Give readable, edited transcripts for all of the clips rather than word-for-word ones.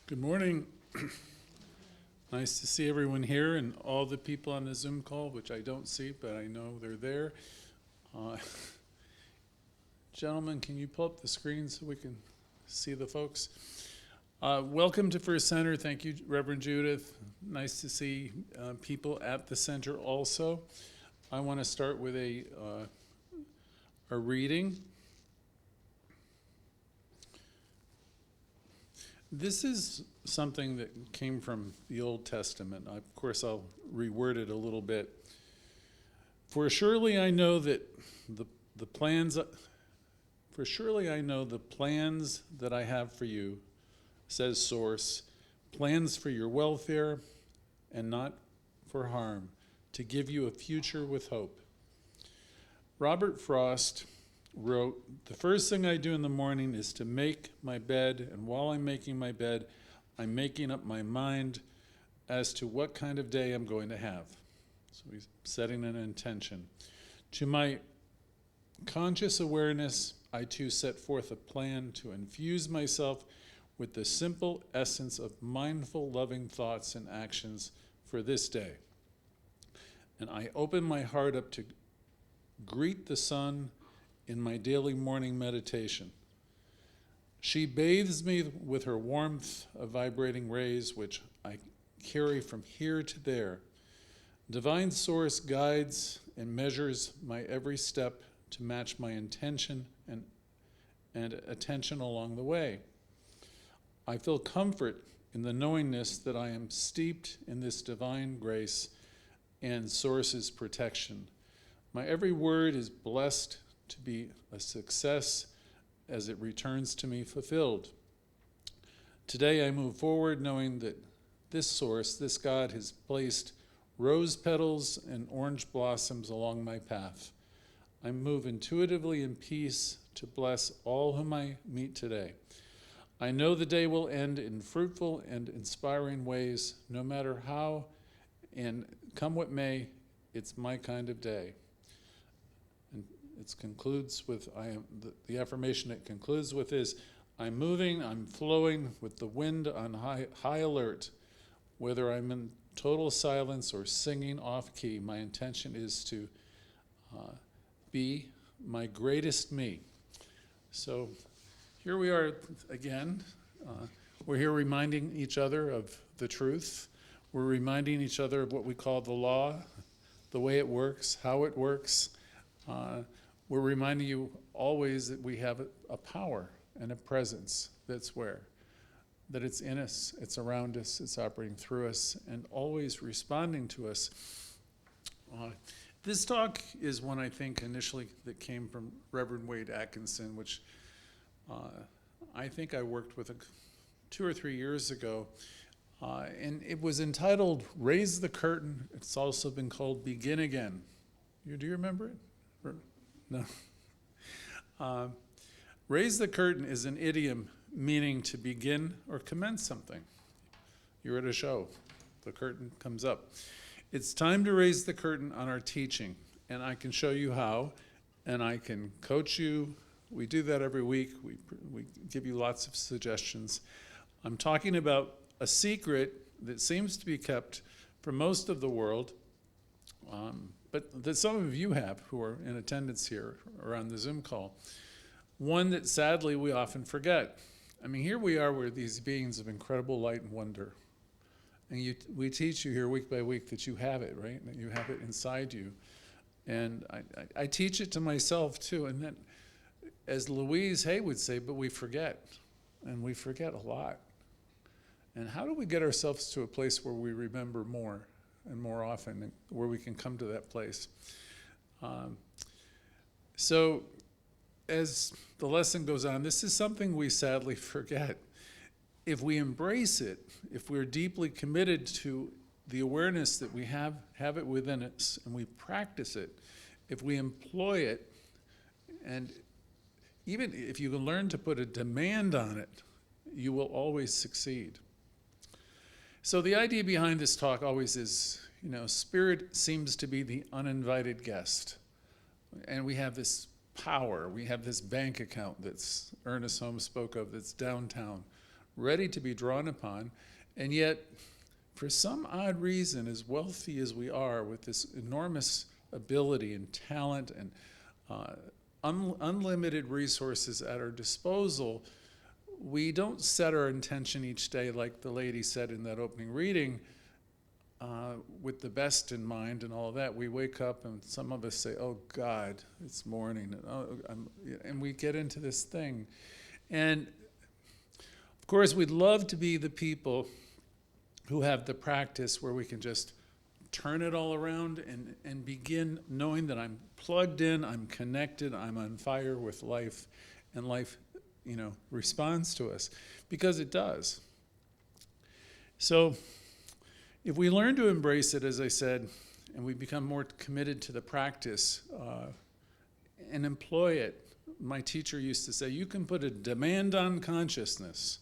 Good morning. Nice to see everyone here and all the people on the Zoom call, which I don't see, but I know they're there. Uh, Gentlemen, can you pull up the screen so we can see the folks? Welcome to First Center. Thank you, Reverend Judith. Nice to see people at the center also. I want to start with a reading. This is something that came from the Old Testament. Of course, I'll reword it a little bit. For surely I know that the plans that I have for you, says Source, plans for your welfare and not for harm, to give you a future with hope. Robert Frost wrote, "The first thing I do in the morning is to make my bed, and while I'm making my bed, I'm making up my mind as to what kind of day I'm going to have." So he's setting an intention. To my conscious awareness, I too set forth a plan to infuse myself with the simple essence of mindful, loving thoughts and actions for this day. And I open my heart up to greet the sun in my daily morning meditation. She bathes me with her warmth of vibrating rays, which I carry from here to there. Divine Source guides and measures my every step to match my intention and attention along the way. I feel comfort in the knowingness that I am steeped in this divine grace and Source's protection. My every word is blessed to be a success as it returns to me fulfilled. Today I move forward knowing that this Source, this God, has placed rose petals and orange blossoms along my path. I move intuitively in peace to bless all whom I meet today. I know the day will end in fruitful and inspiring ways, no matter how, and come what may, it's my kind of day. It concludes with, the affirmation it concludes with is, I'm moving, I'm flowing with the wind on high alert. Whether I'm in total silence or singing off key, my intention is to be my greatest me. So here we are again. We're here reminding each other of the truth. We're reminding each other of what we call the law, the way it works, how it works. We're reminding you always that we have a power and a presence that's where? That it's in us, it's around us, it's operating through us, and always responding to us. This talk is one, I think, initially that came from Rev Wade Adkisson, which I think I worked with 2 or 3 years ago. And it was entitled, Raise the Curtain. It's also been called Begin Again. Do you remember it? No. Raise the curtain is an idiom meaning to begin or commence something. You're at a show, the curtain comes up. It's time to raise the curtain on our teaching, and I can show you how, and I can coach you. We do that every week. We give you lots of suggestions. I'm talking about a secret that seems to be kept from most of the world, but that some of you have who are in attendance here or on the Zoom call. One that sadly we often forget. I mean, here we are, we're these beings of incredible light and wonder. And we teach you here week by week that you have it, right? That you have it inside you. And I teach it to myself too. And then, as Louise would say, but we forget. And we forget a lot. And how do we get ourselves to a place where we remember more and more often, where we can come to that place? So as the lesson goes on, this is something we sadly forget. If we embrace it, if we're deeply committed to the awareness that we have it within us, and we practice it, if we employ it, and even if you can learn to put a demand on it, you will always succeed. So the idea behind this talk always is, spirit seems to be the uninvited guest. And we have this power, we have this bank account that's Ernest Holmes spoke of, that's downtown, ready to be drawn upon. And yet, for some odd reason, as wealthy as we are, with this enormous ability and talent and unlimited resources at our disposal, we don't set our intention each day like the lady said in that opening reading, with the best in mind and all of that. We wake up and some of us say, oh God, it's morning, and we get into this thing. And of course, we'd love to be the people who have the practice where we can just turn it all around and begin knowing that I'm plugged in, I'm connected, I'm on fire with life, and life, responds to us, because it does. So if we learn to embrace it, as I said, and we become more committed to the practice and employ it, my teacher used to say, you can put a demand on consciousness.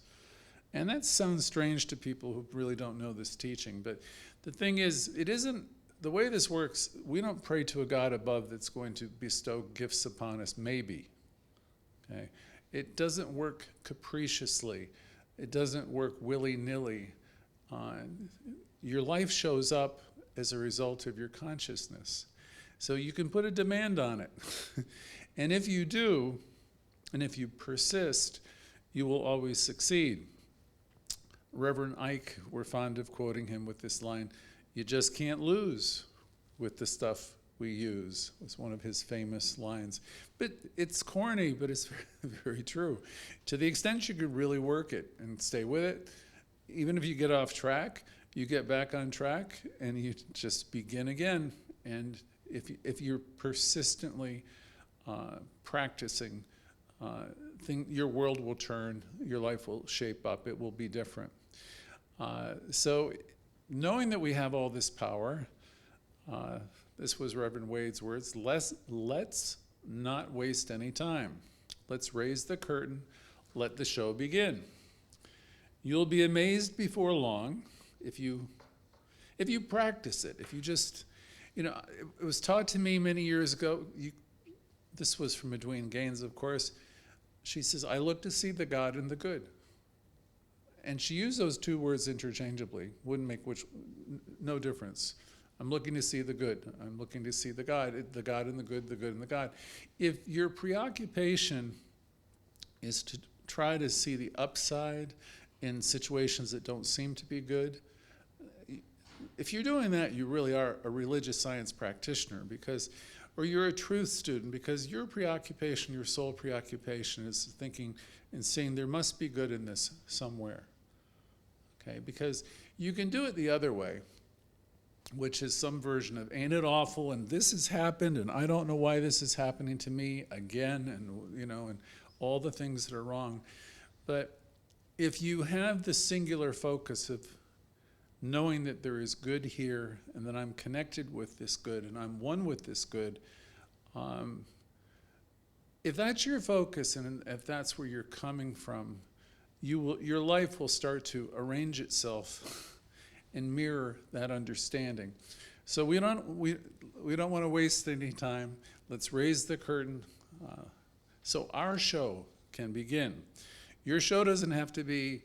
And that sounds strange to people who really don't know this teaching, but the thing is, it isn't, the way this works, we don't pray to a God above that's going to bestow gifts upon us, maybe. Okay? It doesn't work capriciously. It doesn't work willy-nilly. Your life shows up as a result of your consciousness. So you can put a demand on it. And if you do, and if you persist, you will always succeed. Reverend Ike, we're fond of quoting him with this line, you just can't lose with the stuff we use. It's one of his famous lines. But it's corny, but it's very, very true. To the extent you could really work it and stay with it, even if you get off track, you get back on track and you just begin again. And if you're persistently practicing, your world will turn, your life will shape up, it will be different. So knowing that we have all this power, this was Reverend Wade's words, let's not waste any time. Let's raise the curtain, let the show begin. You'll be amazed before long if you practice it, if you just, it was taught to me many years ago, this was from Edwene Gaines, of course. She says, I look to see the God in the good. And she used those two words interchangeably, wouldn't make no difference. I'm looking to see the good. I'm looking to see the God in the good, the good in the God. If your preoccupation is to try to see the upside in situations that don't seem to be good, if you're doing that, you really are a religious science practitioner, or you're a truth student, because your preoccupation, your sole preoccupation is thinking and seeing there must be good in this somewhere. Okay, because you can do it the other way, which is some version of, ain't it awful, and this has happened, and I don't know why this is happening to me again, and all the things that are wrong. But if you have the singular focus of knowing that there is good here, and that I'm connected with this good, and I'm one with this good, if that's your focus, and if that's where you're coming from, your life will start to arrange itself and mirror that understanding. So we don't want to waste any time. Let's raise the curtain so our show can begin. Your show doesn't have to be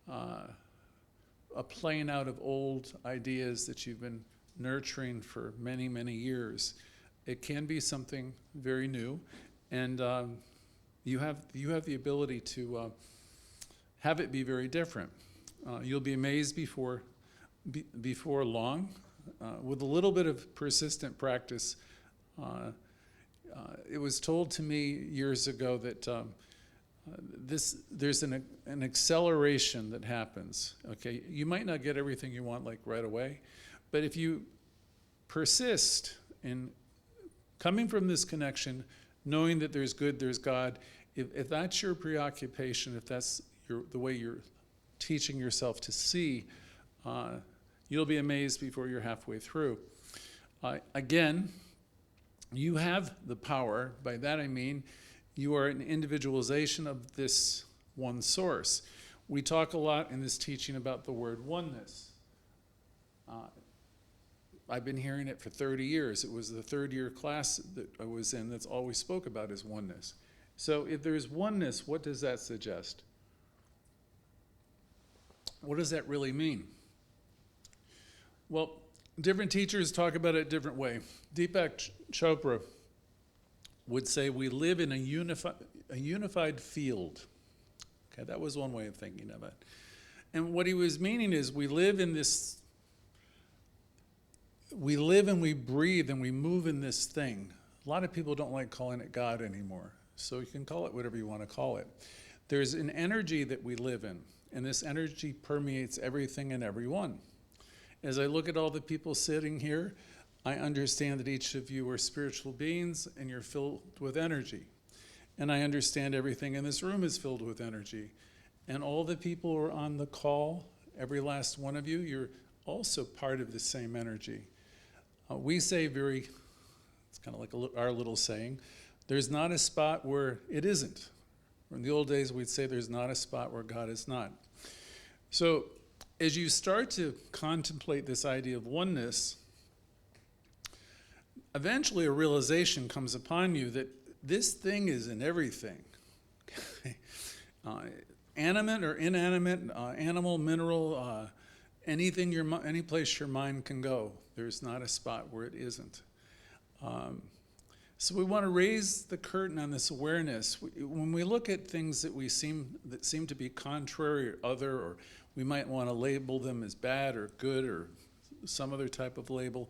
a playing out of old ideas that you've been nurturing for many, many years. It can be something very new, and you have the ability to have it be very different. You'll be amazed before long. With a little bit of persistent practice, it was told to me years ago that there's an acceleration that happens. Okay, you might not get everything you want like right away, but if you persist in coming from this connection, knowing that there's good, there's God, if that's your preoccupation, if that's the way you're teaching yourself to see, you'll be amazed before you're halfway through. Again, you have the power. By that I mean you are an individualization of this one source. We talk a lot in this teaching about the word oneness. I've been hearing it for 30 years. It was the third year class that I was in that's always spoke about is oneness. So if there's oneness, what does that suggest? What does that really mean? Well, different teachers talk about it a different way. Deepak Chopra would say we live in a unified field. Okay, that was one way of thinking of it. And what he was meaning is we live and we breathe and we move in this thing. A lot of people don't like calling it God anymore, so you can call it whatever you want to call it. There's an energy that we live in, and this energy permeates everything and everyone. As I look at all the people sitting here, I understand that each of you are spiritual beings and you're filled with energy. And I understand everything in this room is filled with energy. And all the people who are on the call, every last one of you, you're also part of the same energy. We say it's kind of like our little saying, there's not a spot where it isn't. In the old days, we'd say there's not a spot where God is not. So as you start to contemplate this idea of oneness, eventually a realization comes upon you that this thing is in everything. Animate or inanimate, animal, mineral, any place your mind can go. There's not a spot where it isn't. So we want to raise the curtain on this awareness. When we look at things that seem to be contrary or other, or we might want to label them as bad or good or some other type of label,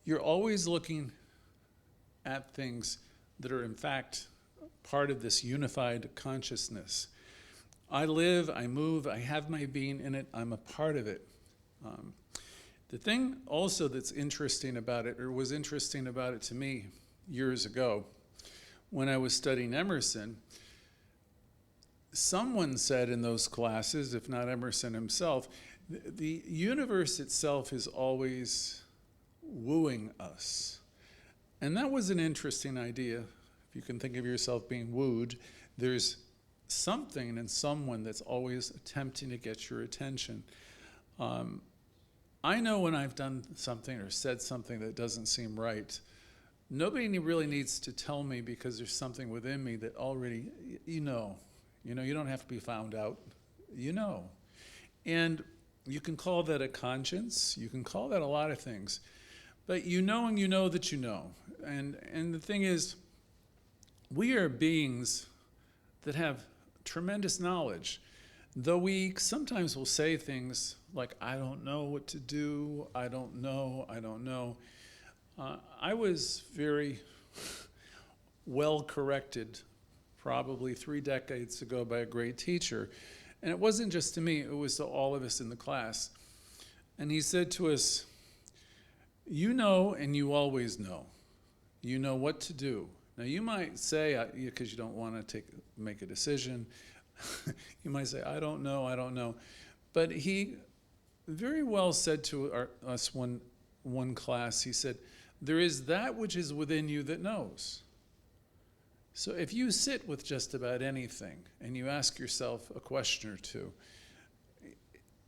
you're always looking at things that are in fact part of this unified consciousness. I live, I move, I have my being in it, I'm a part of it. The thing also that's interesting about it, or was interesting about it to me years ago, when I was studying Emerson, someone said in those classes, if not Emerson himself, the universe itself is always wooing us. And that was an interesting idea. If you can think of yourself being wooed, there's something and someone that's always attempting to get your attention. I know when I've done something or said something that doesn't seem right. Nobody really needs to tell me, because there's something within me that already, you know, you don't have to be found out, And you can call that a conscience, you can call that a lot of things, but you know and you know that you know. And the thing is, we are beings that have tremendous knowledge, though we sometimes will say things like, I don't know what to do, I don't know. I was very well corrected probably 3 decades ago by a great teacher. And it wasn't just to me, it was to all of us in the class. And he said to us, you know and you always know. You know what to do. Now you might say, because you don't want to make a decision, you might say, I don't know. But he very well said to us one class, he said, there is that which is within you that knows. So if you sit with just about anything and you ask yourself a question or two,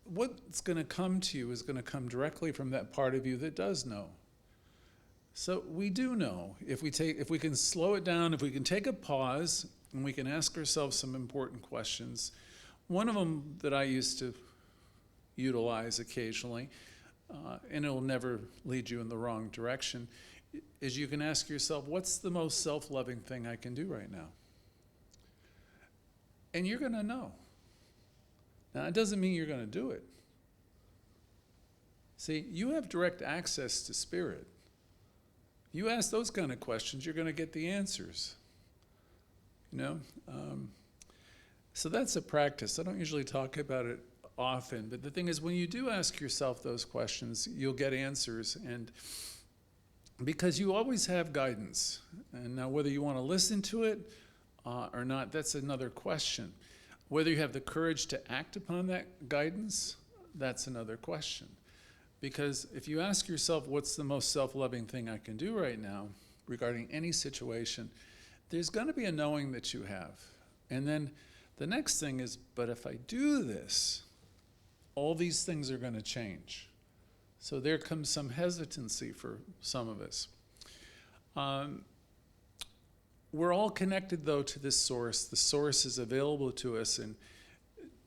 what's going to come to you is going to come directly from that part of you that does know. So we do know. If we can slow it down, if we can take a pause and we can ask ourselves some important questions. One of them that I used to utilize occasionally, and it'll never lead you in the wrong direction, is you can ask yourself, what's the most self-loving thing I can do right now? And you're going to know. Now, it doesn't mean you're going to do it. See, you have direct access to spirit. You ask those kind of questions, you're going to get the answers. So that's a practice. I don't usually talk about it often, but the thing is, when you do ask yourself those questions, you'll get answers, and because you always have guidance. And now whether you want to listen to it or not, that's another question. Whether you have the courage to act upon that guidance, that's another question. Because if you ask yourself, what's the most self-loving thing I can do right now regarding any situation, there's going to be a knowing that you have. And then the next thing is, but if I do this, all these things are going to change. So there comes some hesitancy for some of us. We're all connected, though, to this source. The source is available to us in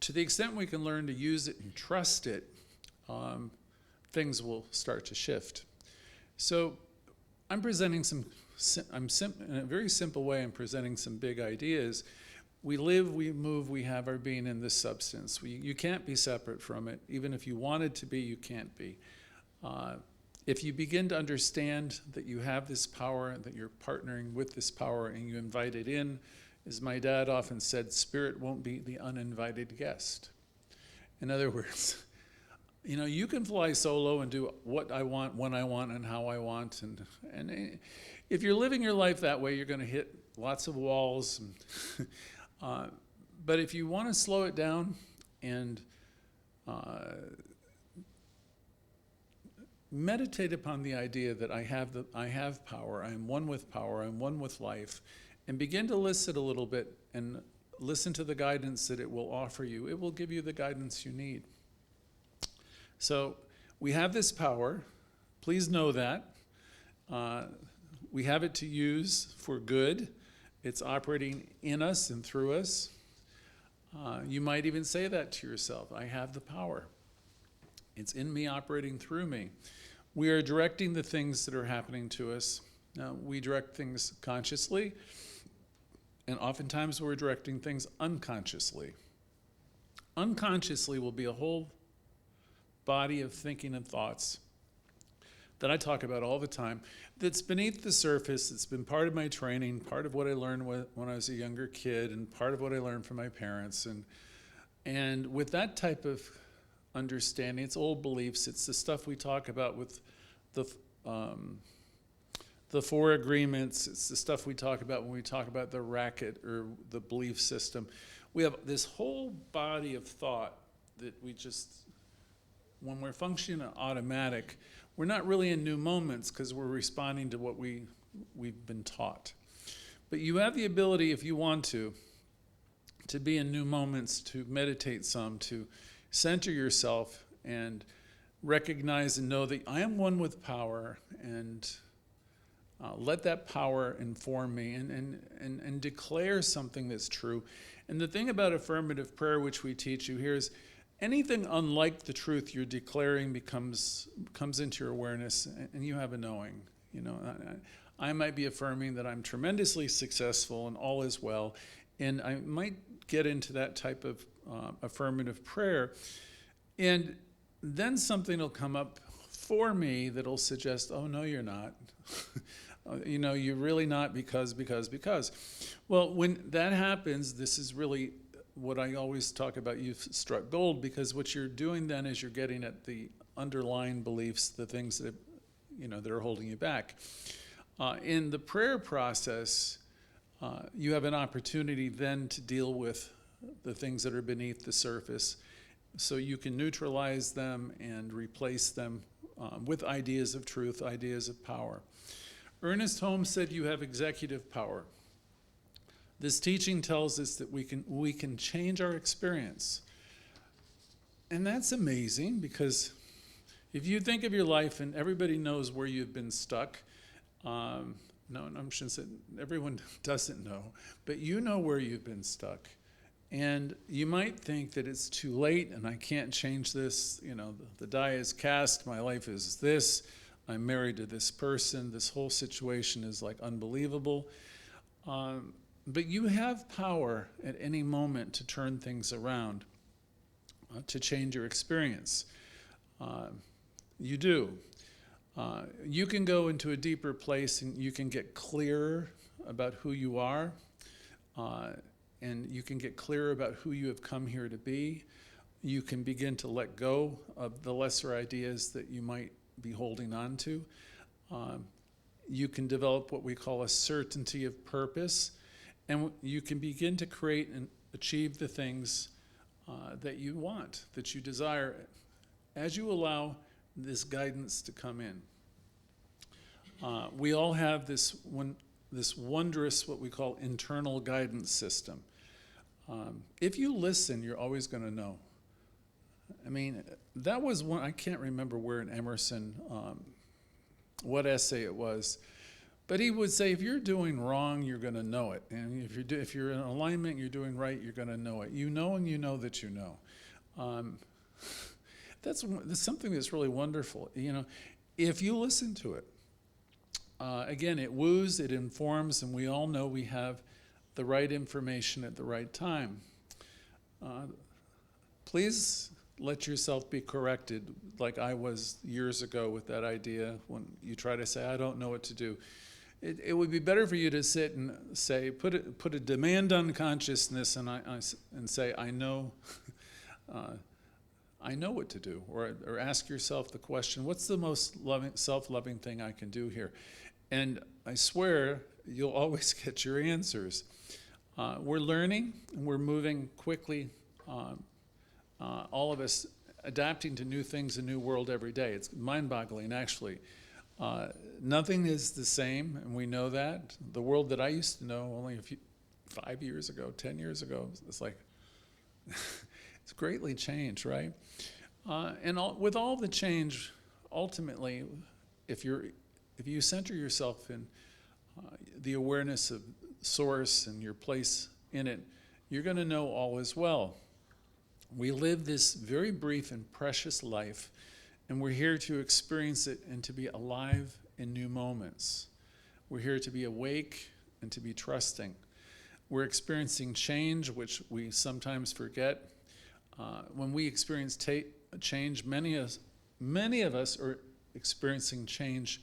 to the extent we can learn to use it and trust it, things will start to shift. So I'm presenting in a very simple way, I'm presenting some big ideas. We live, we move, we have our being in this substance. You can't be separate from it. Even if you wanted to be, you can't be. If you begin to understand that you have this power, that you're partnering with this power, and you invite it in, as my dad often said, spirit won't be the uninvited guest. In other words, you can fly solo and do what I want, when I want, and how I want. And if you're living your life that way, you're going to hit lots of walls. But if you want to slow it down and meditate upon the idea that I have power, I am one with power, I'm one with life, and begin to listen a little bit and listen to the guidance that it will offer you, it will give you the guidance you need. So we have this power. Please know that. We have it to use for good. It's operating in us and through us. You might even say that to yourself. I have the power. It's in me, operating through me. We are directing the things that are happening to us. Now, we direct things consciously, and oftentimes we're directing things unconsciously. Unconsciously will be a whole body of thinking and thoughts that I talk about all the time, that's beneath the surface. It's been part of my training, part of what I learned when I was a younger kid, and part of what I learned from my parents. And with that type of understanding, it's old beliefs. It's the stuff we talk about with the four agreements. It's the stuff we talk about when we talk about the racket or the belief system. We have this whole body of thought that we just, when we're functioning automatic, we're not really in new moments because we're responding to what we've been taught. But you have the ability, if you want to be in new moments, to meditate some, to center yourself and recognize and know that I am one with power, and let that power inform me and declare something that's true. And the thing about affirmative prayer, which we teach you here, is anything unlike the truth you're declaring comes into your awareness, and you have a knowing. I might be affirming that I'm tremendously successful and all is well, and I might get into that type of affirmative prayer, and then something will come up for me that'll suggest, oh, no, you're not. You're really not because. Well, when that happens, this is really what I always talk about. You've struck gold, because what you're doing then is you're getting at the underlying beliefs, the things that that are holding you back. In the prayer process, you have an opportunity then to deal with the things that are beneath the surface, so you can neutralize them and replace them with ideas of truth, ideas of power. Ernest Holmes said you have executive power. This teaching tells us that we can change our experience. And that's amazing, because if you think of your life, and everybody knows where you've been stuck, no, I shouldn't say everyone doesn't know, but you know where you've been stuck. And you might think that it's too late and I can't change this. The die is cast, my life is this, I'm married to this person, this whole situation is like unbelievable. But you have power at any moment to turn things around, to change your experience. You do. You can go into a deeper place and you can get clearer about who you are, and you can get clearer about who you have come here to be. You can begin to let go of the lesser ideas that you might be holding on to. You can develop what we call a certainty of purpose, and you can begin to create and achieve the things that you want, that you desire, as you allow this guidance to come in. We all have this wondrous, what we call internal guidance system. If you listen, you're always going to know. I mean, that was one, I can't remember where in Emerson, what essay it was, But he would say, if you're doing wrong, you're going to know it. And if you're in alignment, you're doing right, you're going to know it. You know, and you know that you know. That's something that's really wonderful. If you listen to it, again, it woos, it informs, and we all know we have the right information at the right time. Please let yourself be corrected, like I was years ago with that idea when you try to say, I don't know what to do. It would be better for you to sit and say, put a demand on consciousness and say, I know what to do, or ask yourself the question, what's the most self-loving thing I can do here? And I swear you'll always get your answers. We're learning and we're moving quickly. All of us adapting to new things, a new world every day. It's mind-boggling, actually. Nothing is the same, and we know that. The world that I used to know only 5 years ago, 10 years ago, it's like, it's greatly changed, right? With all the change, ultimately, if you center yourself in the awareness of Source and your place in it, you're going to know all is well. We live this very brief and precious life, and we're here to experience it and to be alive in new moments. We're here to be awake and to be trusting. We're experiencing change, which we sometimes forget. When we experience change, many of us are experiencing change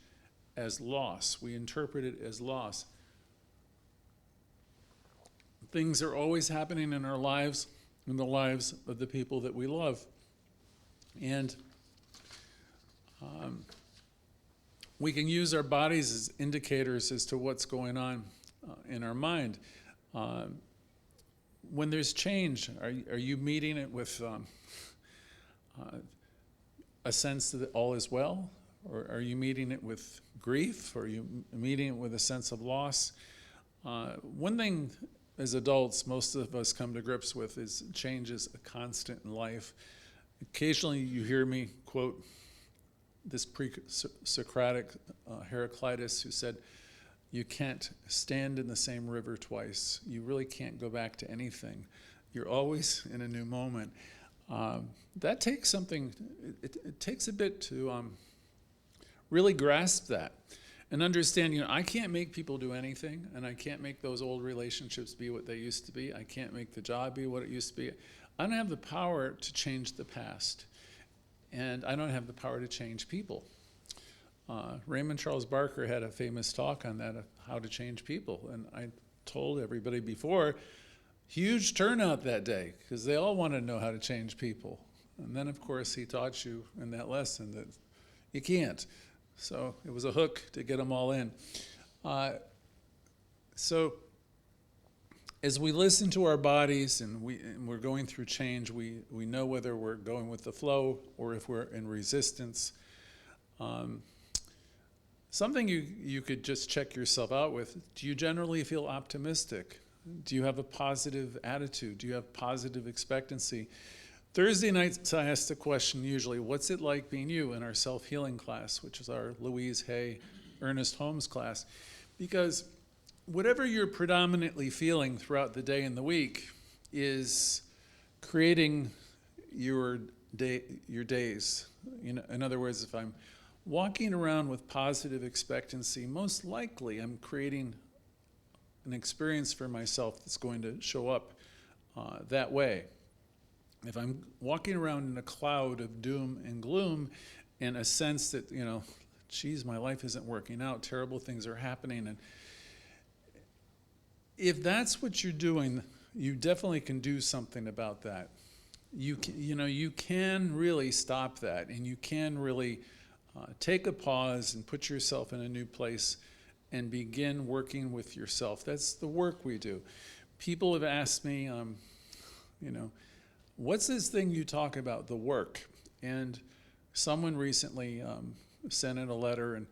as loss. We interpret it as loss. Things are always happening in our lives, in the lives of the people that we love. And we can use our bodies as indicators as to what's going on in our mind. When there's change, are you meeting it with a sense that all is well? Or are you meeting it with grief? Or are you meeting it with a sense of loss? One thing as adults, most of us come to grips with is change is a constant in life. Occasionally you hear me quote this pre-Socratic Heraclitus, who said, you can't stand in the same river twice. You really can't go back to anything. You're always in a new moment. That takes something, it takes a bit to really grasp that and understand, I can't make people do anything, and I can't make those old relationships be what they used to be. I can't make the job be what it used to be. I don't have the power to change the past, and I don't have the power to change people. Raymond Charles Barker had a famous talk on that, of how to change people, and I told everybody before, huge turnout that day, because they all wanted to know how to change people. And then, of course, he taught you in that lesson that you can't. So it was a hook to get them all in. So as we listen to our bodies and we're going through change, we know whether we're going with the flow or if we're in resistance. Something you could just check yourself out with, do you generally feel optimistic? Do you have a positive attitude? Do you have positive expectancy? Thursday nights I ask the question usually, what's it like being you, in our self-healing class, which is our Louise, Ernest Holmes class? Because whatever you're predominantly feeling throughout the day and the week is creating your days. In other words, if I'm walking around with positive expectancy, most likely I'm creating an experience for myself that's going to show up that way. If I'm walking around in a cloud of doom and gloom and a sense that, geez, my life isn't working out, terrible things are happening, and if that's what you're doing, you definitely can do something about that. You can really stop that, and you can really take a pause and put yourself in a new place and begin working with yourself. That's the work we do. People have asked me, what's this thing you talk about, the work? And someone recently sent in a letter, and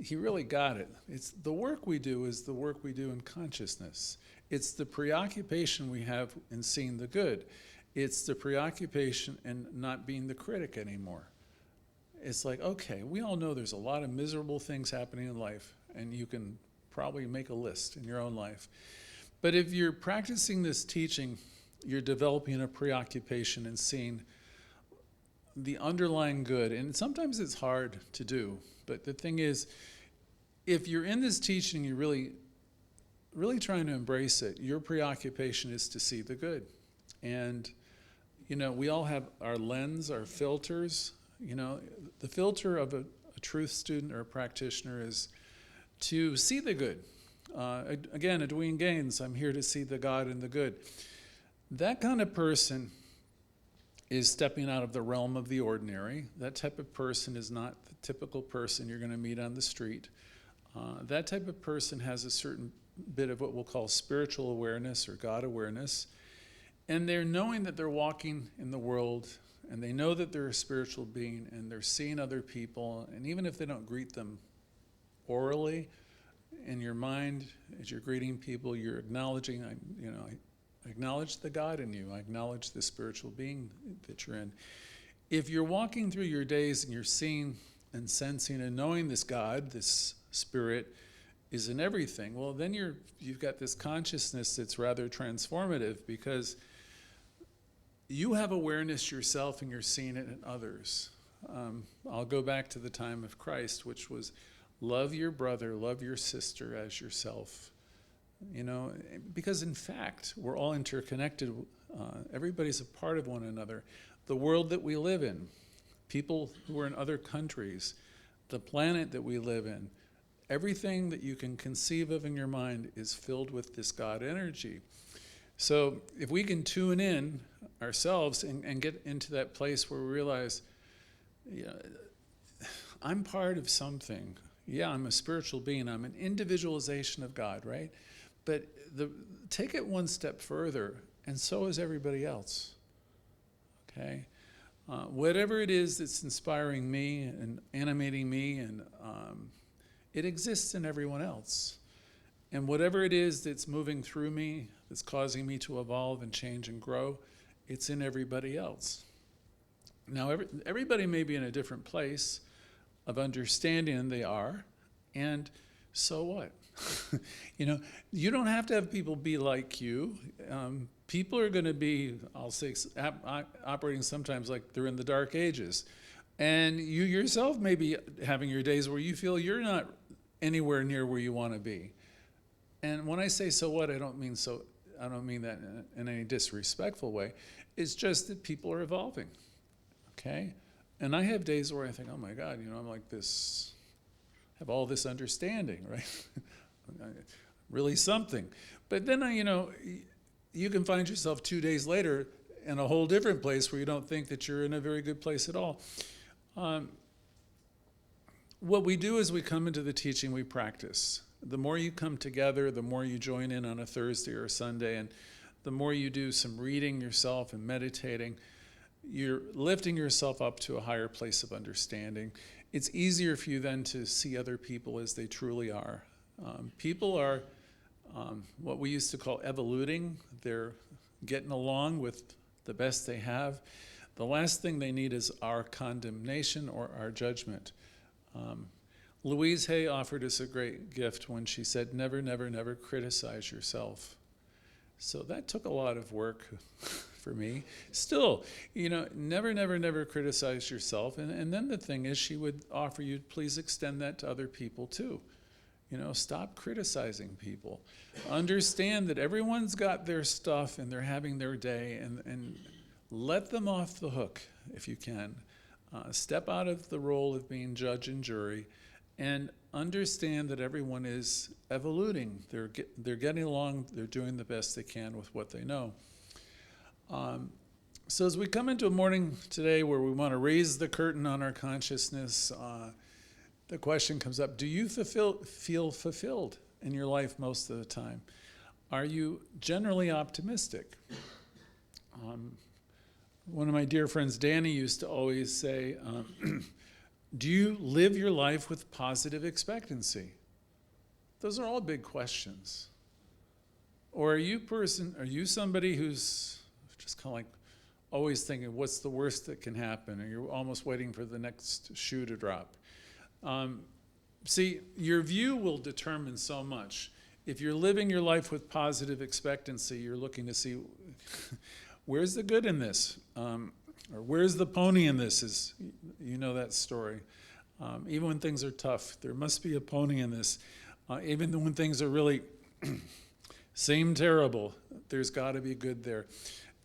he really got it. It's the work we do is the work we do in consciousness. It's the preoccupation we have in seeing the good. It's the preoccupation in not being the critic anymore. It's like, okay, we all know there's a lot of miserable things happening in life, and you can probably make a list in your own life. But if you're practicing this teaching, you're developing a preoccupation and seeing the underlying good. And sometimes it's hard to do. But the thing is, if you're in this teaching, you're really trying to embrace it. Your preoccupation is to see the good. And, we all have our lens, our filters. The filter of a truth student or a practitioner is to see the good. Again, Edwin Gaines, I'm here to see the God in the good. That kind of person is stepping out of the realm of the ordinary. That type of person is not the typical person you're going to meet on the street. That type of person has a certain bit of what we'll call spiritual awareness or God awareness. And they're knowing that they're walking in the world, and they know that they're a spiritual being, and they're seeing other people. And even if they don't greet them orally, in your mind, as you're greeting people, you're acknowledging, I acknowledge the God in you. I acknowledge the spiritual being that you're in. If you're walking through your days and you're seeing and sensing and knowing this God, this spirit, is in everything, well, then you've got this consciousness that's rather transformative, because you have awareness yourself and you're seeing it in others. I'll go back to the time of Christ, which was love your brother, love your sister as yourself. Because in fact, we're all interconnected. Everybody's a part of one another. The world that we live in, people who are in other countries, the planet that we live in, everything that you can conceive of in your mind is filled with this God energy. So if we can tune in ourselves and get into that place where we realize, I'm part of something. Yeah, I'm a spiritual being. I'm an individualization of God, right? But take it one step further, and so is everybody else, okay? Whatever it is that's inspiring me and animating me, and it exists in everyone else. And whatever it is that's moving through me, that's causing me to evolve and change and grow, it's in everybody else. Now, everybody may be in a different place of understanding, and they are, and so what? You don't have to have people be like you. People are going to be, I'll say, operating sometimes like they're in the dark ages. And you yourself may be having your days where you feel you're not anywhere near where you want to be. And when I say so what, I don't mean that in any disrespectful way. It's just that people are evolving, okay? And I have days where I think, oh my God, I'm like this, have all this understanding, right? Really something. But then, you can find yourself 2 days later in a whole different place where you don't think that you're in a very good place at all. What we do is we come into the teaching, we practice. The more you come together, the more you join in on a Thursday or a Sunday, and the more you do some reading yourself and meditating, you're lifting yourself up to a higher place of understanding. It's easier for you then to see other people as they truly are. People are what we used to call evoluting. They're getting along with the best they have. The last thing they need is our condemnation or our judgment. Louise Hay offered us a great gift when she said, never, never, never criticize yourself. So that took a lot of work for me. Still, never, never, never criticize yourself. And then the thing is, she would offer you, please extend that to other people too. Stop criticizing people. Understand that everyone's got their stuff and they're having their day, and let them off the hook if you can. Step out of the role of being judge and jury, and understand that everyone is evoluting. They're getting along. They're doing the best they can with what they know. So as we come into a morning today where we want to raise the curtain on our consciousness, the question comes up, do you feel fulfilled in your life most of the time? Are you generally optimistic? One of my dear friends, Danny, used to always say, do you live your life with positive expectancy? Those are all big questions. Or are you somebody who's just kind of like always thinking, what's the worst that can happen? Or you're almost waiting for the next shoe to drop. See, your view will determine so much. If you're living your life with positive expectancy, you're looking to see where's the good in this, or where's the pony in this? Is you know that story. Even when things are tough, there must be a pony in this. Even when things are really seem terrible, there's got to be good there.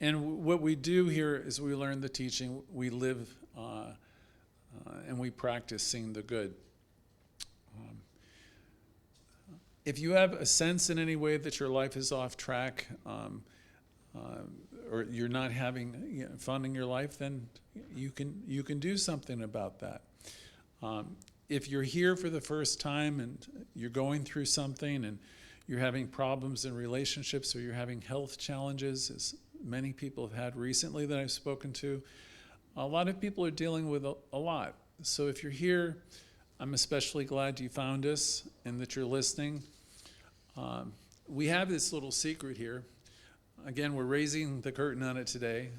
And what we do here is we learn the teaching, we live, and we practice seeing the good. If you have a sense in any way that your life is off track, or you're not having fun in your life, then you can do something about that. If you're here for the first time and you're going through something and you're having problems in relationships or you're having health challenges, as many people have had recently that I've spoken to, a lot of people are dealing with a lot. So if you're here, I'm especially glad you found us and that you're listening. We have this little secret here. Again, we're raising the curtain on it today.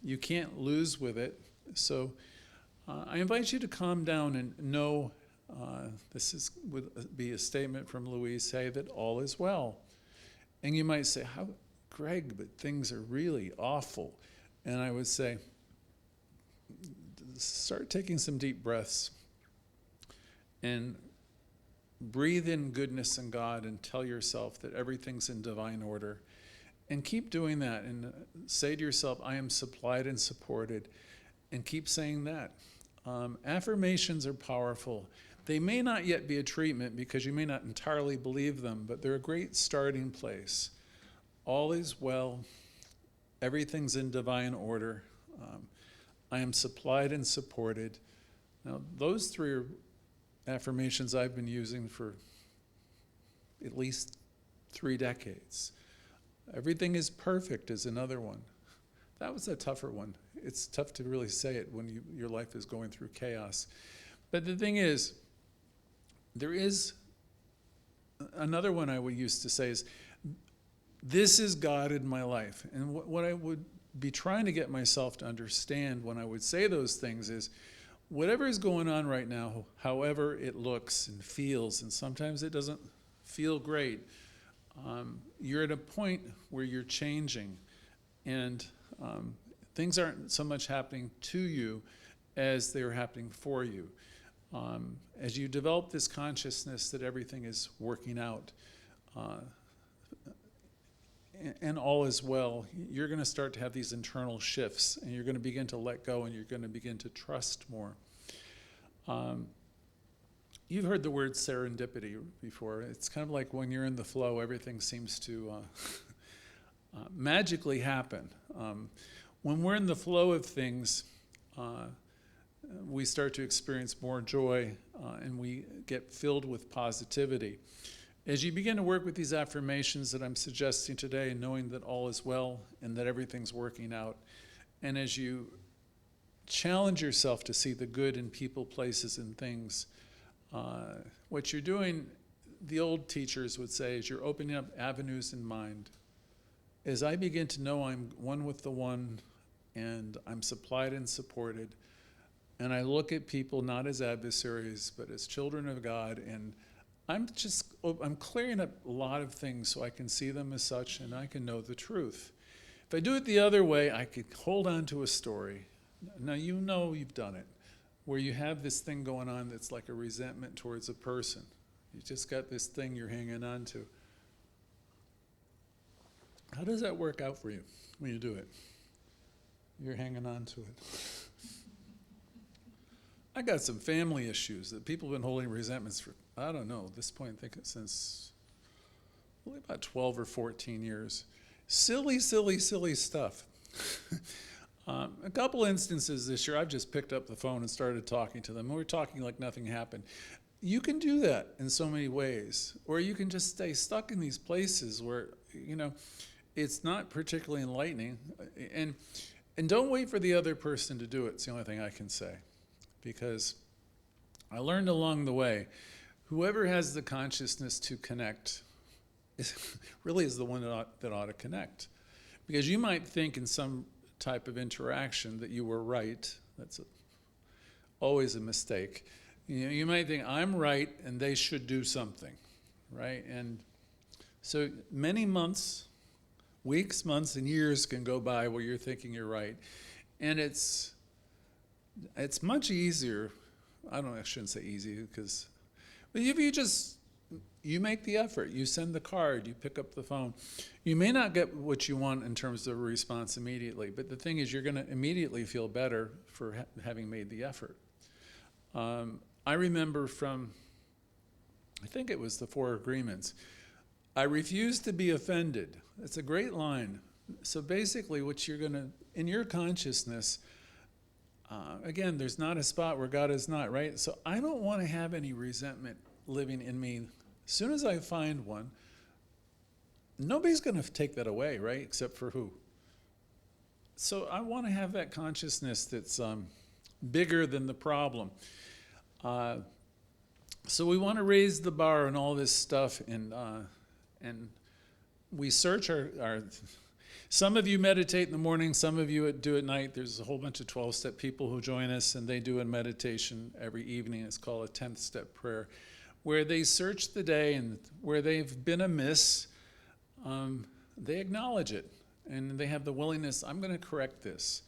You can't lose with it. So I invite you to calm down and know, would be a statement from Louise, say that all is well. And you might say, how, Greg, but things are really awful. And I would say, start taking some deep breaths and breathe in goodness and God and tell yourself that everything's in divine order. And keep doing that and say to yourself, I am supplied and supported. And keep saying that. Affirmations are powerful. They may not yet be a treatment because you may not entirely believe them, but they're a great starting place. All is well. Everything's in divine order. I am supplied and supported. Now, those three are affirmations I've been using for at least 3 decades. Everything is perfect is another one. That was a tougher one. It's tough to really say it when your life is going through chaos. But the thing is, there is another one I would used to say is, this is God in my life. And what I would be trying to get myself to understand when I would say those things is, whatever is going on right now, however it looks and feels, and sometimes it doesn't feel great, you're at a point where you're changing. And things aren't so much happening to you as they're happening for you. As you develop this consciousness that everything is working out and all is well, you're going to start to have these internal shifts, and you're going to begin to let go, and you're going to begin to trust more. You've heard the word serendipity before. It's kind of like when you're in the flow, everything seems to magically happen. When we're in the flow of things, we start to experience more joy, and we get filled with positivity. As you begin to work with these affirmations that I'm suggesting today, knowing that all is well and that everything's working out, and as you challenge yourself to see the good in people, places, and things, what you're doing, the old teachers would say, is you're opening up avenues in mind. As I begin to know I'm one with the one, and I'm supplied and supported, and I look at people not as adversaries, but as children of God, and I'm clearing up a lot of things so I can see them as such, and I can know the truth. If I do it the other way, I could hold on to a story. Now, you know you've done it, where you have this thing going on that's like a resentment towards a person. You just got this thing you're hanging on to. How does that work out for you when you do it? You're hanging on to it. I got some family issues that people have been holding resentments for, I don't know, at this point, I think since really about 12 or 14 years. Silly stuff. A couple instances this year, I've just picked up the phone and started talking to them. We were talking like nothing happened. You can do that in so many ways, or you can just stay stuck in these places where, it's not particularly enlightening. And don't wait for the other person to do it. It's the only thing I can say. Because I learned along the way, whoever has the consciousness to connect really is the one that ought to connect. Because you might think in some type of interaction that you were right. That's always a mistake. You might think, I'm right and they should do something, right? And so many months, weeks, months, and years can go by where you're thinking you're right. And it's much easier. I shouldn't say easy, because if you make the effort, you send the card, you pick up the phone. You may not get what you want in terms of a response immediately, but the thing is, you're going to immediately feel better for having made the effort. I remember from, I think it was the Four Agreements, I refuse to be offended. It's a great line. So basically what you're going to, in your consciousness, again, there's not a spot where God is not, right? So I don't want to have any resentment living in me. As soon as I find one, nobody's going to take that away, right? Except for who? So I want to have that consciousness that's bigger than the problem. So we want to raise the bar and all this stuff, and we search our some of you meditate in the morning, some of you do at night. There's a whole bunch of 12-step people who join us, and they do a meditation every evening. It's called a 10th step prayer, where they search the day, and where they've been amiss, they acknowledge it, and they have the willingness, I'm going to correct this.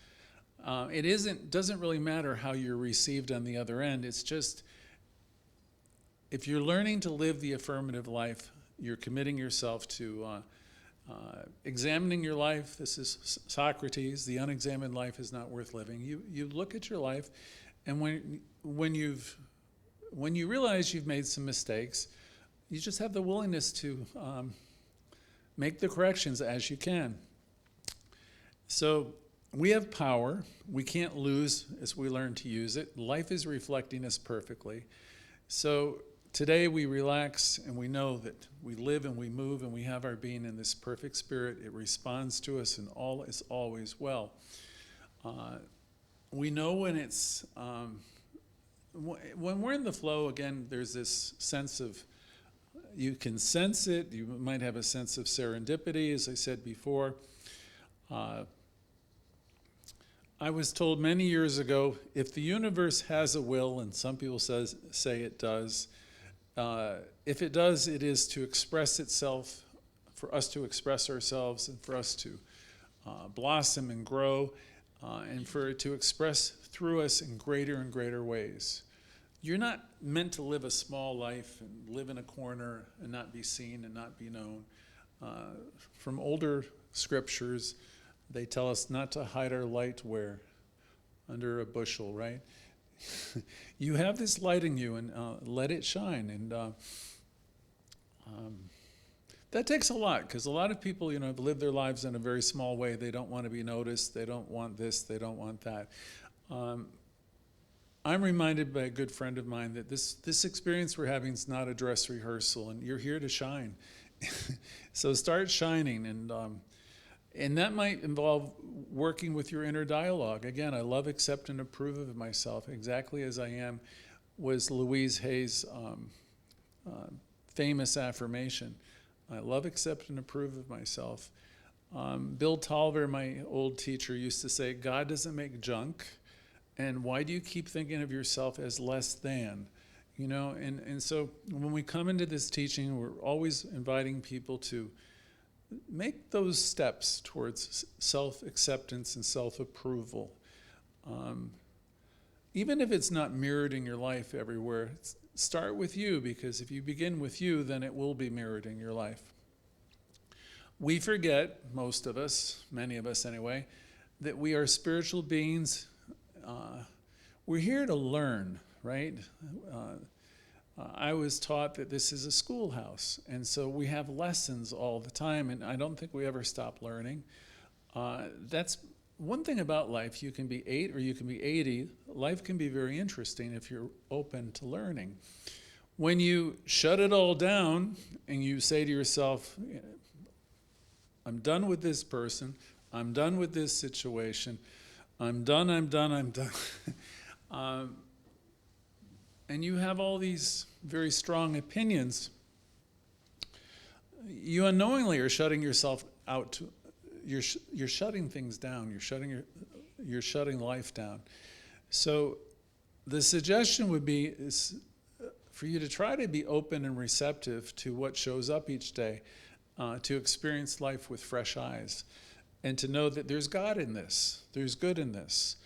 It doesn't really matter how you're received on the other end. It's just, if you're learning to live the affirmative life, you're committing yourself to examining your life. This is Socrates, the unexamined life is not worth living. You look at your life, and when you realize you've made some mistakes, you just have the willingness to make the corrections as you can. So we have power. We can't lose as we learn to use it. Life is reflecting us perfectly. So today we relax, and we know that we live and we move and we have our being in this perfect spirit. It responds to us, and all is always well. We know when it's, when we're in the flow, again, there's this sense of, you can sense it. You might have a sense of serendipity, as I said before. I was told many years ago, if the universe has a will, and some people say it does, if it does, it is to express itself, for us to express ourselves, and for us to blossom and grow, and for it to express through us in greater and greater ways. You're not meant to live a small life and live in a corner and not be seen and not be known. From older scriptures, they tell us not to hide our light where? Under a bushel, right? You have this light in you, and let it shine. And that takes a lot, because a lot of people, have lived their lives in a very small way. They don't want to be noticed. They don't want this. They don't want that. I'm reminded by a good friend of mine that this experience we're having is not a dress rehearsal, and you're here to shine. So start shining, and that might involve working with your inner dialogue. Again, I love, accept, and approve of myself exactly as I am was Louise Hay's famous affirmation. I love, accept, and approve of myself. Bill Tolver, my old teacher, used to say, God doesn't make junk, and why do you keep thinking of yourself as less than? And so when we come into this teaching, we're always inviting people to make those steps towards self-acceptance and self-approval. Even if it's not mirrored in your life everywhere, start with you, because if you begin with you, then it will be mirrored in your life. We forget, most of us, many of us anyway, that we are spiritual beings. We're here to learn, right? I was taught that this is a schoolhouse, and so we have lessons all the time, and I don't think we ever stop learning. That's one thing about life. You can be 8 or you can be 80. Life can be very interesting if you're open to learning. When you shut it all down and you say to yourself, I'm done with this person, I'm done with this situation, I'm done. And you have all these very strong opinions, you unknowingly are shutting yourself out. You're shutting things down. You're shutting life down. So the suggestion would be is for you to try to be open and receptive to what shows up each day, to experience life with fresh eyes, and to know that there's God in this, there's good in this.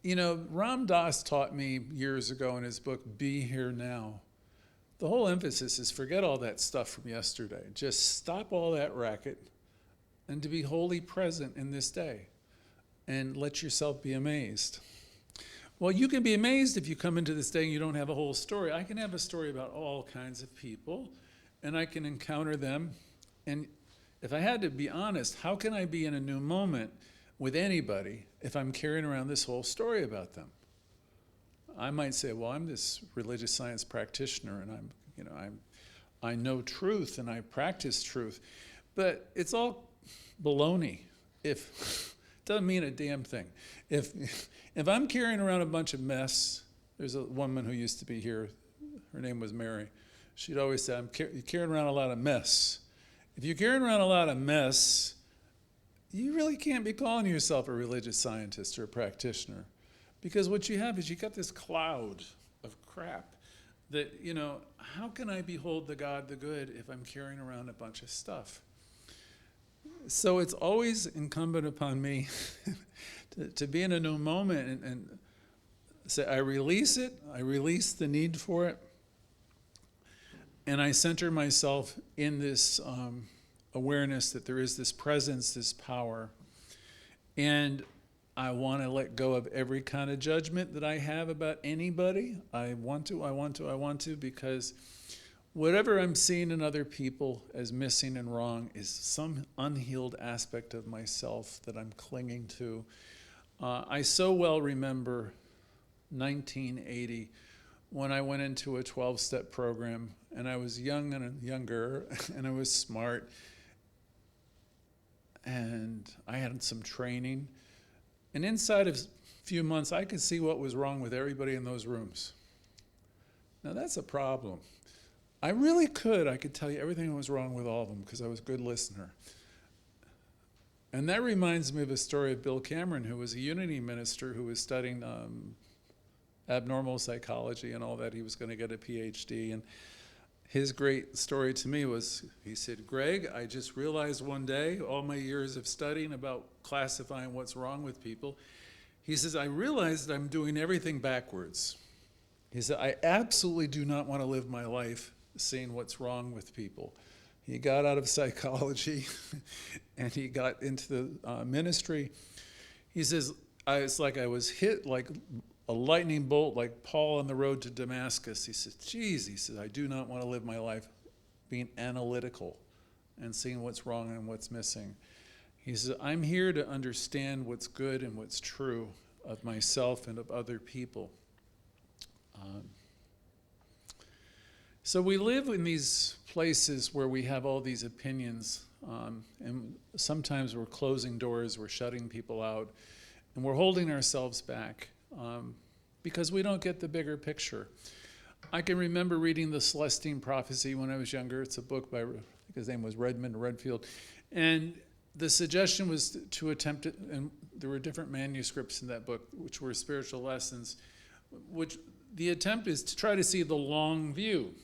Ram Dass taught me years ago in his book, Be Here Now. The whole emphasis is forget all that stuff from yesterday. Just stop all that racket and to be wholly present in this day and let yourself be amazed. Well, you can be amazed if you come into this day and you don't have a whole story. I can have a story about all kinds of people, and I can encounter them. And if I had to be honest, how can I be in a new moment with anybody if I'm carrying around this whole story about them? I might say, well, I'm this religious science practitioner, and I know truth and I practice truth, but it's all baloney. It doesn't mean a damn thing. If I'm carrying around a bunch of mess, there's a woman who used to be here, her name was Mary. She'd always say, you're carrying around a lot of mess. If you're carrying around a lot of mess, you really can't be calling yourself a religious scientist or a practitioner, because what you have is you got this cloud of crap that, how can I behold the God, the good, if I'm carrying around a bunch of stuff? So it's always incumbent upon me to be in a new moment and say, I release it, I release the need for it, and I center myself in this awareness that there is this presence, this power, and I want to let go of every kind of judgment that I have about anybody. I want to, because whatever I'm seeing in other people as missing and wrong is some unhealed aspect of myself that I'm clinging to. I so well remember 1980 when I went into a 12-step program, and I was young and younger, and I was smart, and I had some training. And inside of a few months, I could see what was wrong with everybody in those rooms. Now, that's a problem. I really could. I could tell you everything that was wrong with all of them because I was a good listener. And that reminds me of a story of Bill Cameron, who was a Unity minister who was studying abnormal psychology and all that. He was going to get a PhD. And his great story to me was, he said, Greg, I just realized one day, all my years of studying about classifying what's wrong with people, he says, I realized that I'm doing everything backwards. He said, I absolutely do not want to live my life seeing what's wrong with people. He got out of psychology and he got into the ministry. He says, it's like I was hit like a lightning bolt, like Paul on the road to Damascus. He says, geez, he says, I do not want to live my life being analytical and seeing what's wrong and what's missing. He says, I'm here to understand what's good and what's true of myself and of other people. So we live in these places where we have all these opinions, and sometimes we're closing doors, we're shutting people out, and we're holding ourselves back because we don't get the bigger picture. I can remember reading the Celestine Prophecy when I was younger. It's a book by, I think his name was Redfield, and the suggestion was to attempt it, and there were different manuscripts in that book, which were spiritual lessons, which the attempt is to try to see the long view.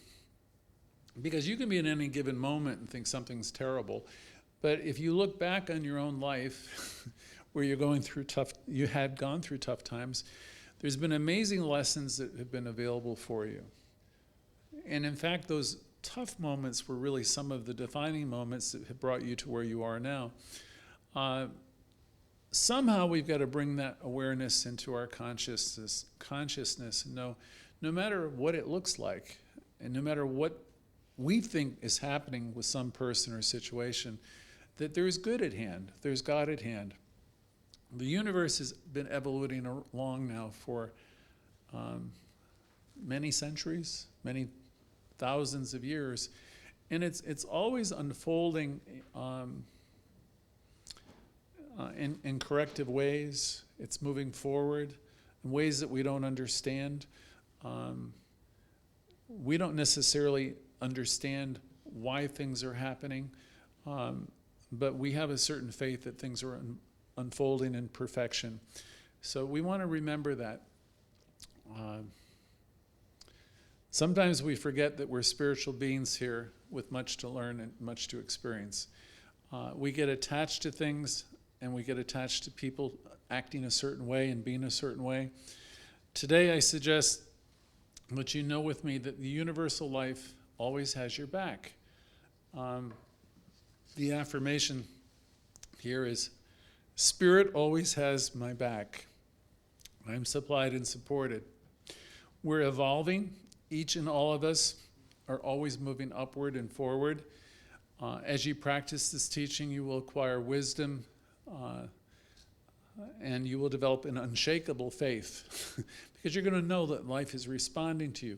Because you can be in any given moment and think something's terrible, but if you look back on your own life, where you had gone through tough times, there's been amazing lessons that have been available for you. And in fact, those tough moments were really some of the defining moments that have brought you to where you are now. Somehow we've got to bring that awareness into our consciousness and know, no matter what it looks like, and no matter what we think is happening with some person or situation, that there's good at hand, there's God at hand. The universe has been evolving along now for many centuries, many thousands of years, and it's always unfolding in corrective ways. It's moving forward in ways that we don't understand. We don't necessarily understand why things are happening, but we have a certain faith that things are unfolding in perfection. So we want to remember that. Sometimes we forget that we're spiritual beings here with much to learn and much to experience. We get attached to things, and we get attached to people acting a certain way and being a certain way. Today I suggest that you know with me that the universal life always has your back. The affirmation here is, Spirit always has my back. I'm supplied and supported. We're evolving. Each and all of us are always moving upward and forward. As you practice this teaching, you will acquire wisdom, and you will develop an unshakable faith because you're going to know that life is responding to you.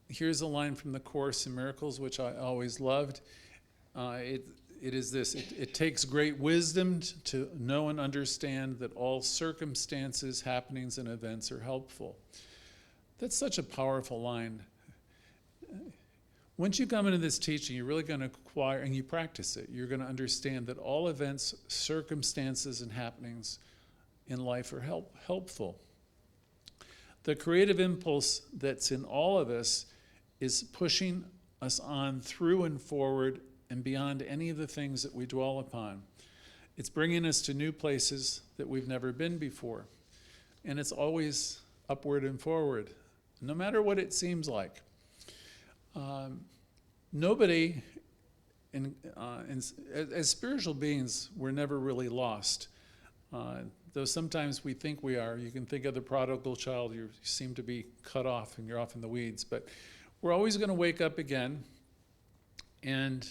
Here's a line from the Course in Miracles, which I always loved. It is this: it takes great wisdom to know and understand that all circumstances, happenings, and events are helpful. That's such a powerful line. Once you come into this teaching, you're really going to acquire, and you practice it, you're going to understand that all events, circumstances, and happenings in life are helpful. The creative impulse that's in all of us is pushing us on through and forward and beyond any of the things that we dwell upon. It's bringing us to new places that we've never been before. And it's always upward and forward, no matter what it seems like. Nobody, as spiritual beings, we're never really lost. Though sometimes we think we are. You can think of the prodigal child. You seem to be cut off and you're off in the weeds. But we're always going to wake up again, and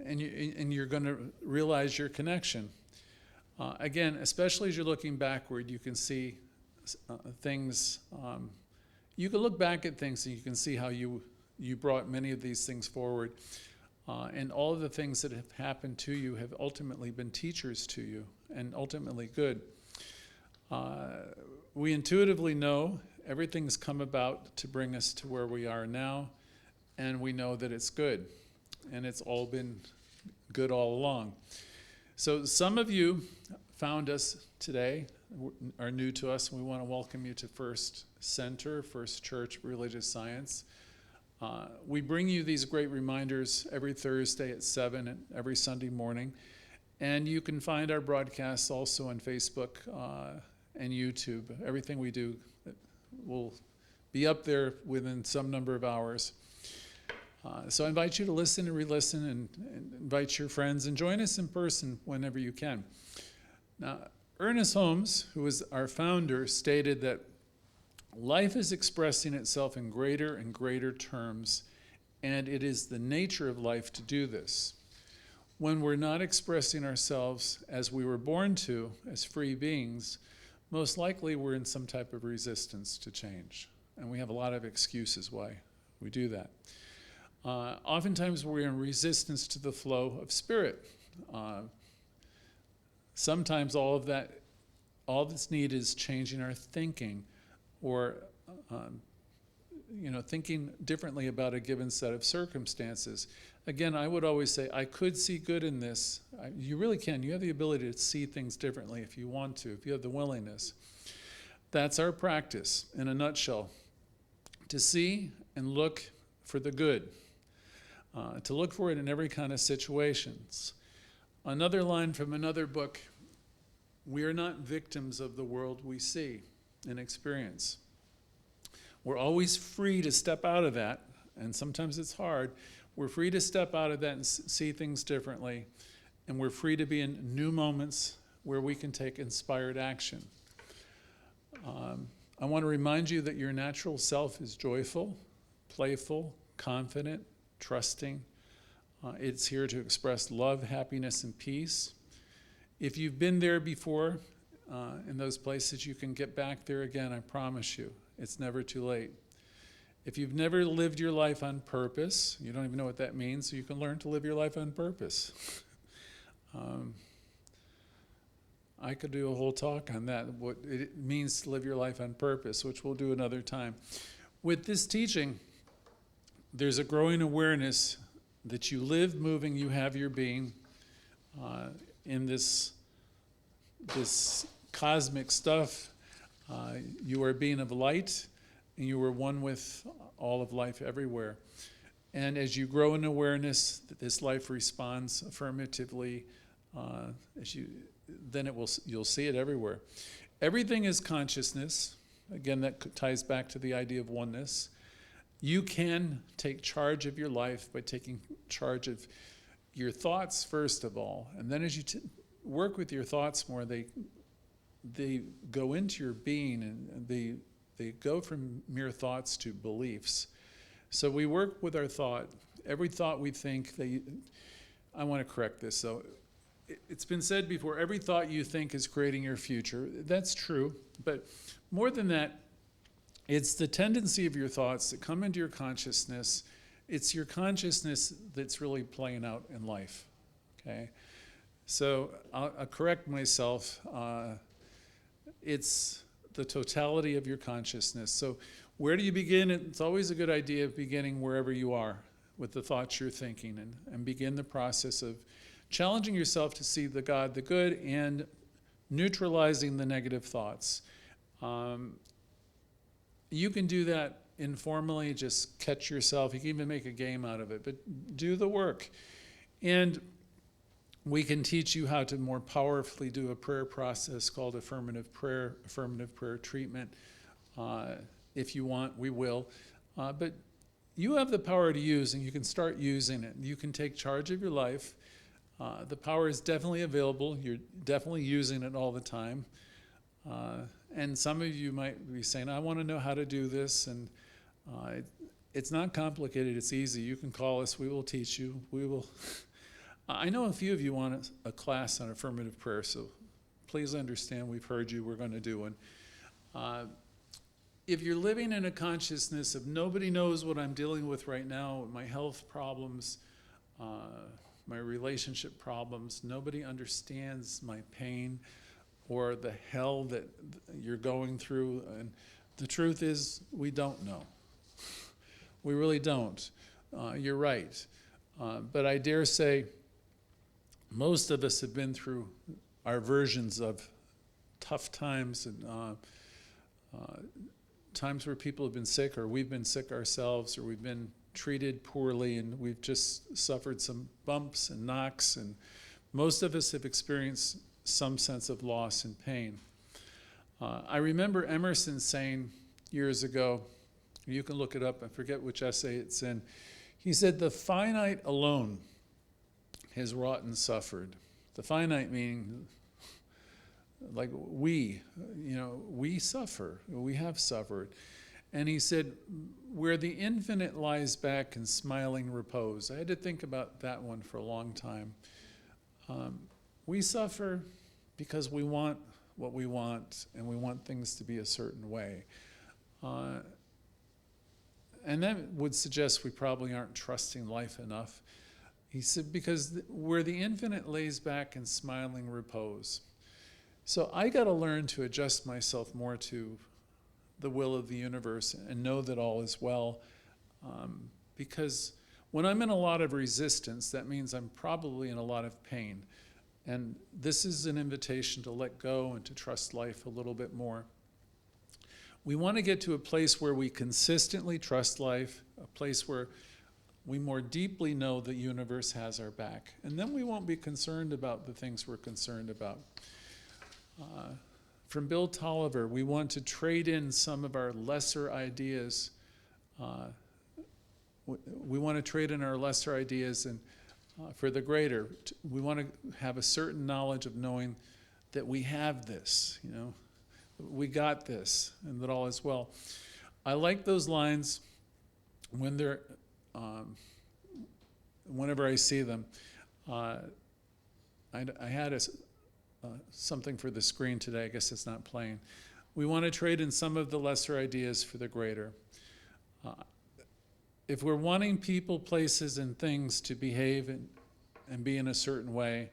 you're going to realize your connection. Again, especially as you're looking backward, you can see things. You can look back at things and you can see how you brought many of these things forward. And all of the things that have happened to you have ultimately been teachers to you and ultimately good. We intuitively know everything's come about to bring us to where we are now, and we know that it's good. And it's all been good all along. So some of you found us today, are new to us, and we want to welcome you to First Center, First Church Religious Science. We bring you these great reminders every Thursday at 7 and every Sunday morning. And you can find our broadcasts also on Facebook and YouTube. Everything we do will be up there within some number of hours. So I invite you to listen and re-listen and invite your friends and join us in person whenever you can. Now, Ernest Holmes, who is our founder, stated that life is expressing itself in greater and greater terms, and it is the nature of life to do this. When we're not expressing ourselves as we were born to, as free beings, most likely we're in some type of resistance to change. And we have a lot of excuses why we do that. Oftentimes we're in resistance to the flow of spirit. Sometimes all that's needed is changing our thinking, or thinking differently about a given set of circumstances. Again, I would always say, I could see good in this. You really can. You have the ability to see things differently if you want to, if you have the willingness. That's our practice in a nutshell. To see and look for the good. To look for it in every kind of situations. Another line from another book: we are not victims of the world we see and experience. We're always free to step out of that, and sometimes it's hard. We're free to step out of that and see things differently, and we're free to be in new moments where we can take inspired action. I want to remind you that your natural self is joyful, playful, confident, trusting. It's here to express love, happiness, and peace. If you've been there before, in those places, you can get back there again, I promise you. It's never too late. If you've never lived your life on purpose, you don't even know what that means, so you can learn to live your life on purpose. I could do a whole talk on that, what it means to live your life on purpose, which we'll do another time. With this teaching, there's a growing awareness that you live, moving, you have your being in this this cosmic stuff. You are a being of light, and you are one with all of life everywhere. And as you grow in awareness that this life responds affirmatively, you'll see it everywhere. Everything is consciousness. Again, that ties back to the idea of oneness. You can take charge of your life by taking charge of your thoughts first of all, and then as you work with your thoughts more, they go into your being, and they go from mere thoughts to beliefs. So we work with our thought. Every thought we think, I want to correct this. So it's been said before, every thought you think is creating your future. That's true, but more than that, it's the tendency of your thoughts that come into your consciousness. It's your consciousness that's really playing out in life, okay? So I'll correct myself. It's the totality of your consciousness. So where do you begin? It's always a good idea of beginning wherever you are with the thoughts you're thinking, and begin the process of challenging yourself to see the God, the good, and neutralizing the negative thoughts. You can do that informally, just catch yourself. You can even make a game out of it, but do the work. And we can teach you how to more powerfully do a prayer process called affirmative prayer treatment. If you want, we will. But you have the power to use, and you can start using it. You can take charge of your life. The power is definitely available. You're definitely using it all the time. And some of you might be saying, I want to know how to do this. And it's not complicated. It's easy. You can call us. We will teach you. We will. I know a few of you want a class on affirmative prayer, so please understand we've heard you. We're going to do one. If you're living in a consciousness of nobody knows what I'm dealing with right now, my health problems, my relationship problems, nobody understands my pain or the hell that you're going through, and the truth is we don't know. We really don't. You're right. But I dare say most of us have been through our versions of tough times and times where people have been sick, or we've been sick ourselves, or we've been treated poorly, and we've just suffered some bumps and knocks, and most of us have experienced some sense of loss and pain. I remember Emerson saying years ago, you can look it up, I forget which essay it's in, he said, the finite alone has wrought and suffered. The finite meaning, like we suffer, we have suffered. And he said, where the infinite lies back in smiling repose. I had to think about that one for a long time. We suffer because we want what we want, and we want things to be a certain way. And that would suggest we probably aren't trusting life enough. He said, because where the infinite lays back in smiling repose. So I got to learn to adjust myself more to the will of the universe and know that all is well. Because when I'm in a lot of resistance, that means I'm probably in a lot of pain. And this is an invitation to let go and to trust life a little bit more. We want to get to a place where we consistently trust life, a place where we more deeply know the universe has our back. And then we won't be concerned about the things we're concerned about. From Bill Tolliver, we want to trade in some of our lesser ideas. We want to trade in our lesser ideas and for the greater. We want to have a certain knowledge of knowing that we have this, we got this, and that all is well. I like those lines when they're, whenever I see them. I had something for the screen today. I guess it's not playing. We want to trade in some of the lesser ideas for the greater. If we're wanting people, places, and things to behave and be in a certain way,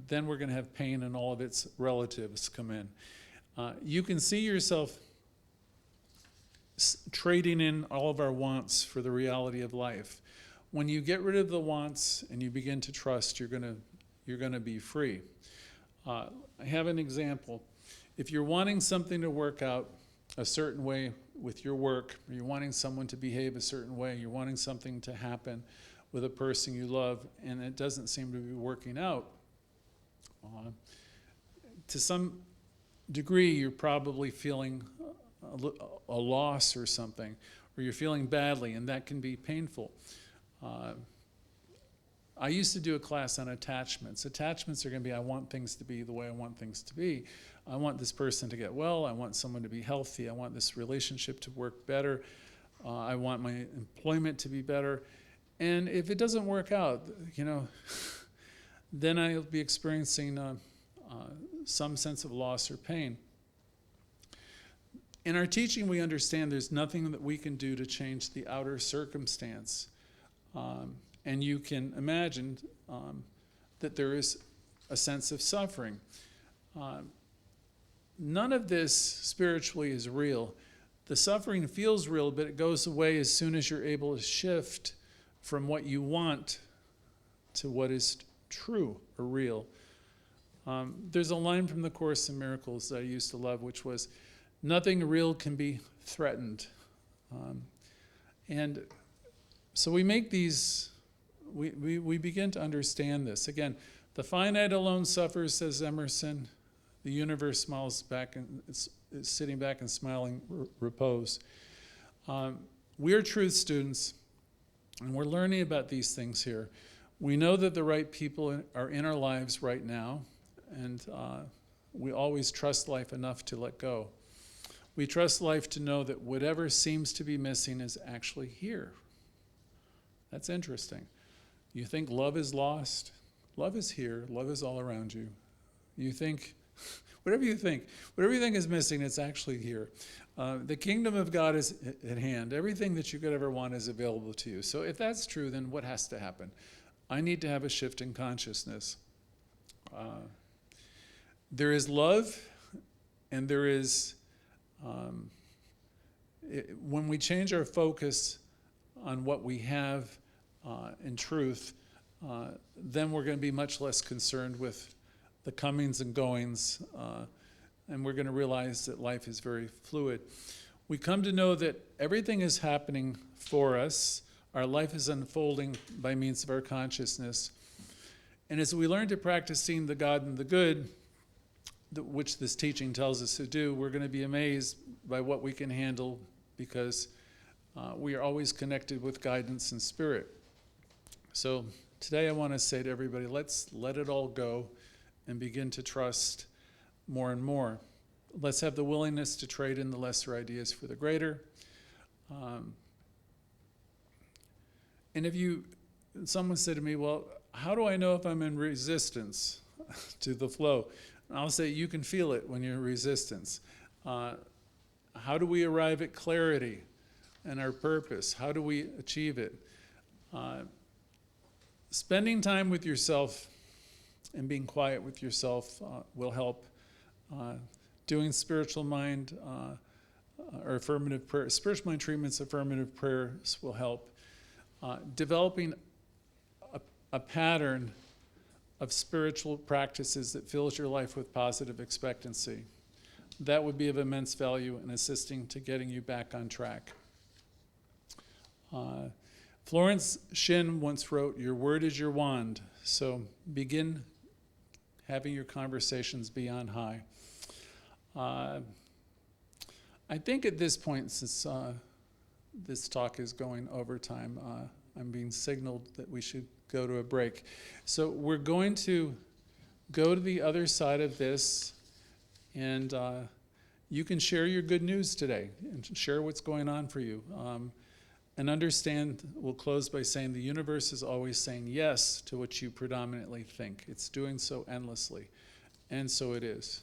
then we're going to have pain, and all of its relatives come in. You can see yourself trading in all of our wants for the reality of life. When you get rid of the wants and you begin to trust, you're going to be free. I have an example. If you're wanting something to work out a certain way with your work, or you're wanting someone to behave a certain way, you're wanting something to happen with a person you love, and it doesn't seem to be working out, to some degree, you're probably feeling a loss or something, or you're feeling badly, and that can be painful. I used to do a class on attachments. Attachments are going to be, I want things to be the way I want things to be. I want this person to get well. I want someone to be healthy. I want this relationship to work better. I want my employment to be better. And if it doesn't work out, then I'll be experiencing some sense of loss or pain. In our teaching, we understand there's nothing that we can do to change the outer circumstance. And you can imagine that there is a sense of suffering. None of this spiritually is real. The suffering feels real, but it goes away as soon as you're able to shift from what you want to what is true or real. There's a line from the Course in Miracles that I used to love, which was, nothing real can be threatened. And so we make these, we begin to understand this. Again, the finite alone suffers, says Emerson. The universe smiles back and is sitting back in smiling repose. We are truth students, and we're learning about these things here. We know that the right people are in our lives right now, and we always trust life enough to let go. We trust life to know that whatever seems to be missing is actually here. That's interesting. You think love is lost? Love is here. Love is all around you. You think, whatever you think is missing, it's actually here. The kingdom of God is at hand. Everything that you could ever want is available to you. So if that's true, then what has to happen? I need to have a shift in consciousness. There is love, and there is, when we change our focus on what we have in truth, then we're going to be much less concerned with the comings and goings, and we're going to realize that life is very fluid. We come to know that everything is happening for us. Our life is unfolding by means of our consciousness. And as we learn to practice seeing the God and the good, which this teaching tells us to do, we're going to be amazed by what we can handle, because we are always connected with guidance and spirit. So today I want to say to everybody, let's let it all go and begin to trust more and more. Let's have the willingness to trade in the lesser ideas for the greater. And someone said to me, well, how do I know if I'm in resistance to the flow? And I'll say, you can feel it when you're in resistance. How do we arrive at clarity and our purpose? How do we achieve it? Spending time with yourself and being quiet with yourself will help. Doing spiritual mind or affirmative prayer, spiritual mind treatments, affirmative prayers will help. Developing a pattern of spiritual practices that fills your life with positive expectancy. That would be of immense value in assisting to getting you back on track. Florence Shin once wrote, "Your word is your wand." So begin having your conversations be on high. I think at this point, since this talk is going over time, I'm being signaled that we should go to a break. So we're going to go to the other side of this, and you can share your good news today and share what's going on for you. And understand, we'll close by saying the universe is always saying yes to what you predominantly think. It's doing so endlessly, and so it is.